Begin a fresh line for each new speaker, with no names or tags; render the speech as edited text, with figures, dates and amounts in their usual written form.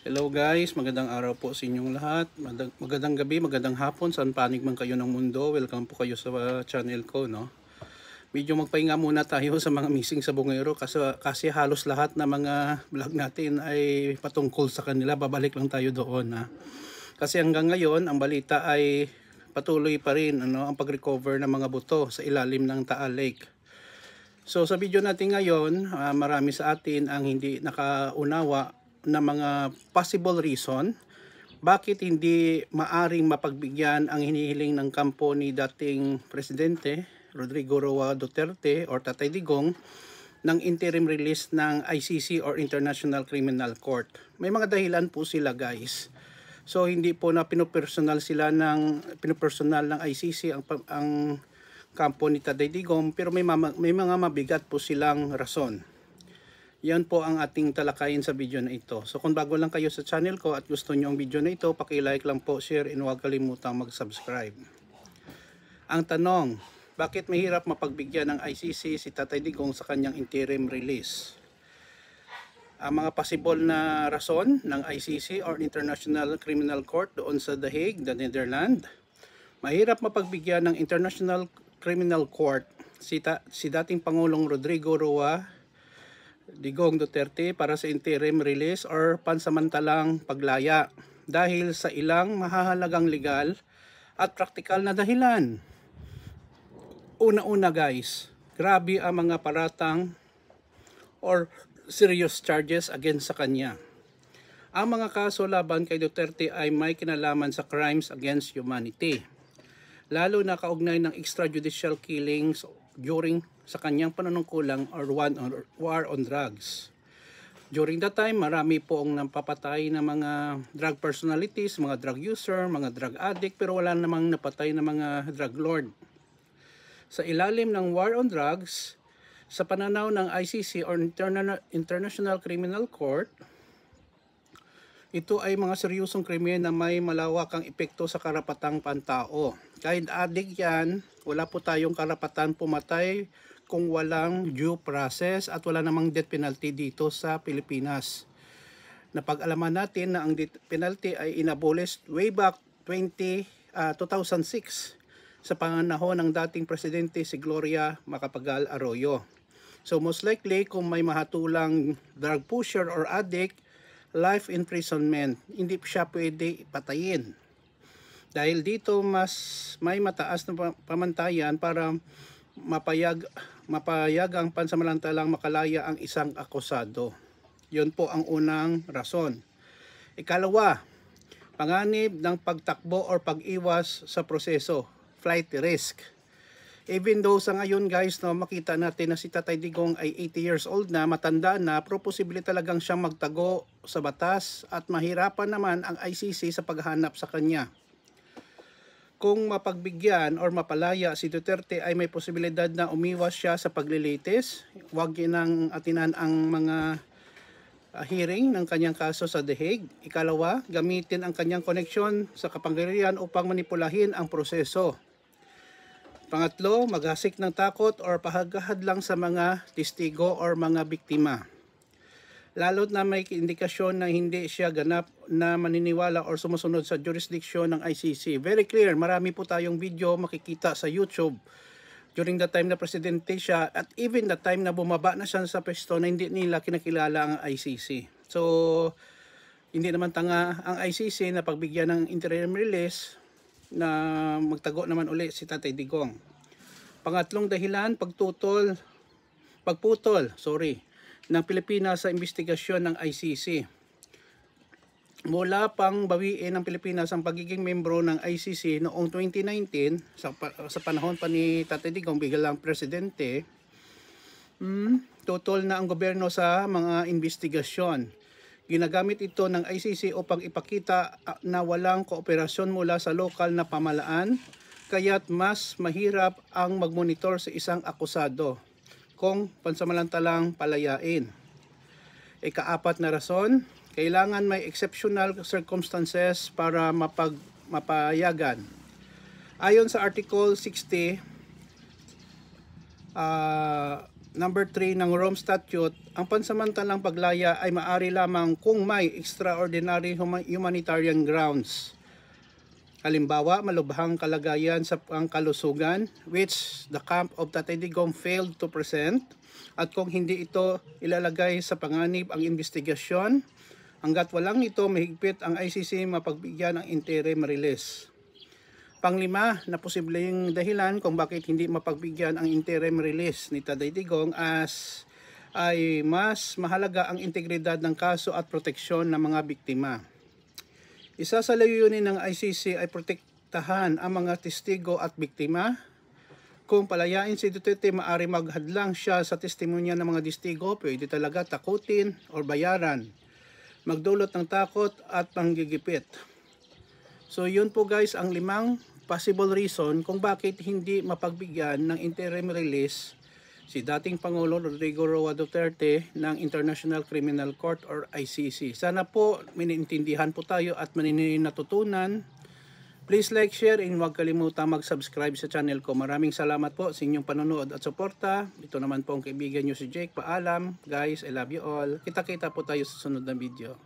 Hello guys, magandang araw po sa inyong lahat. Magandang gabi, magandang hapon, saan panig man kayo ng mundo. Welcome po kayo sa channel ko, no. Medyo magpahinga muna tayo sa mga missing sa Bungero kasi halos lahat na mga vlog natin ay patungkol sa kanila. Babalik lang tayo doon, ha. Kasi hanggang ngayon, ang balita ay patuloy pa rin ang pag-recover ng mga buto sa ilalim ng Taal Lake. So sa video natin ngayon, marami sa atin ang hindi nakaunawa na mga possible reason bakit hindi maaring mapagbigyan ang hinihiling ng kampo ni dating Presidente Rodrigo Roa Duterte or Tatay Digong ng interim release ng ICC or International Criminal Court. May mga dahilan po sila, guys. So hindi po na pinopersonal ng ICC ang kampo ni Tatay Digong, pero may mga mabigat po silang rason. Yan po ang ating talakayin sa video na ito. So kung bago lang kayo sa channel ko at gusto nyo ang video na ito, paki-like lang po, share, and huwag kalimutang mag-subscribe. Ang tanong, bakit mahirap mapagbigyan ng ICC si Tatay Digong sa kanyang interim release? Ang mga possible na rason ng ICC or International Criminal Court doon sa The Hague, the Netherlands. Mahirap mapagbigyan ng International Criminal Court si dating Pangulong Rodrigo Roa Digong Duterte para sa interim release or pansamantalang paglaya dahil sa ilang mahahalagang legal at praktikal na dahilan. Una-una, guys, grabe ang mga paratang or serious charges against sa kanya. Ang mga kaso laban kay Duterte ay may kinalaman sa crimes against humanity, lalo na kaugnay ng extrajudicial killings during sa kanyang panunungkulang or war on drugs. During that time, marami po ang napapatay na mga drug personalities, mga drug user, mga drug addict, pero wala namang napatay na mga drug lord. Sa ilalim ng war on drugs, sa pananaw ng ICC or International Criminal Court, ito ay mga seryosong krimen na may malawakang epekto sa karapatang pantao. Kahit addict yan, wala po tayong karapatan pumatay kung walang due process at wala namang death penalty dito sa Pilipinas. Napag-alaman natin na ang death penalty ay inabolish way back 2006 sa panahon ng dating presidente si Gloria Macapagal Arroyo. So most likely kung may mahatulang drug pusher or addict, life imprisonment, hindi siya pwede patayin. Dahil dito mas may mataas na pamantayan para mapayag ang pansamantalang makalaya ang isang akusado. Yun po ang unang rason. Ikalawa, panganib ng pagtakbo or pag-iwas sa proseso, flight risk. Even though sa ngayon, guys, makita natin na si Tatay Digong ay 80 years old na, matanda na, pero posible talagang siyang magtago sa batas at mahirapan naman ang ICC sa paghahanap sa kanya. Kung mapagbigyan or mapalaya si Duterte ay may posibilidad na umiwas siya sa paglilitis. Huwag nang atinan ang mga hearing ng kanyang kaso sa The Hague. Ikalawa, gamitin ang kanyang koneksyon sa kapangyarihan upang manipulahin ang proseso. Pangatlo, maghasik ng takot or pahagahad lang sa mga testigo or mga biktima. Lalo't na may indikasyon na hindi siya ganap na maniniwala or sumusunod sa jurisdiction ng ICC. Very clear, marami po tayong video makikita sa YouTube during the time na presidente siya at even the time na bumaba na siya sa pwesto na hindi nila kinakilala ang ICC. So, hindi naman tanga ang ICC na pagbigyan ng interim release na magtago naman uli si Tatay Digong. Pangatlong dahilan, pagputol ng Pilipinas sa investigasyon ng ICC. Mula pang bawiin ng Pilipinas ang pagiging membro ng ICC noong 2019 sa panahon pa ni Tatay Digong bilang presidente, tutol na ang gobyerno sa mga investigasyon. Ginagamit ito ng ICC upang ipakita na walang kooperasyon mula sa lokal na pamahalaan, kaya't mas mahirap ang magmonitor sa isang akusado kung pansamantalang palayain. Ikaapat na rason, kailangan may exceptional circumstances para mapayagan. Ayon sa Article 60 number 3 ng Rome Statute, ang pansamantalang paglaya ay maaari lamang kung may extraordinary humanitarian grounds. Halimbawa, malubhang kalagayan sa pangkalusugan which the camp of Tatay Digong failed to present, at kung hindi ito ilalagay sa panganib ang investigasyon, hanggat walang ito mahigpit ang ICC mapagbigyan ng interim release. Panglima na posibleng dahilan kung bakit hindi mapagbigyan ang interim release ni Tatay Digong ay mas mahalaga ang integridad ng kaso at proteksyon ng mga biktima. Isa sa layunin ng ICC ay protektahan ang mga testigo at biktima. Kung palayain si Duterte, maaari maghadlang siya sa testimonya ng mga testigo, pwede talaga takutin o bayaran, magdulot ng takot at panggigipit. So yun po guys ang 5 possible reason kung bakit hindi mapagbigyan ng interim release si dating Pangulo Rodrigo Roa Duterte ng International Criminal Court or ICC. Sana po minintindihan po tayo at natutunan. Please like, share, and huwag kalimutan mag-subscribe sa channel ko. Maraming salamat po sa inyong panonood at suporta. Ito naman po ang kaibigan nyo si Jake. Paalam. Guys, I love you all. Kita-kita po tayo sa sunod na video.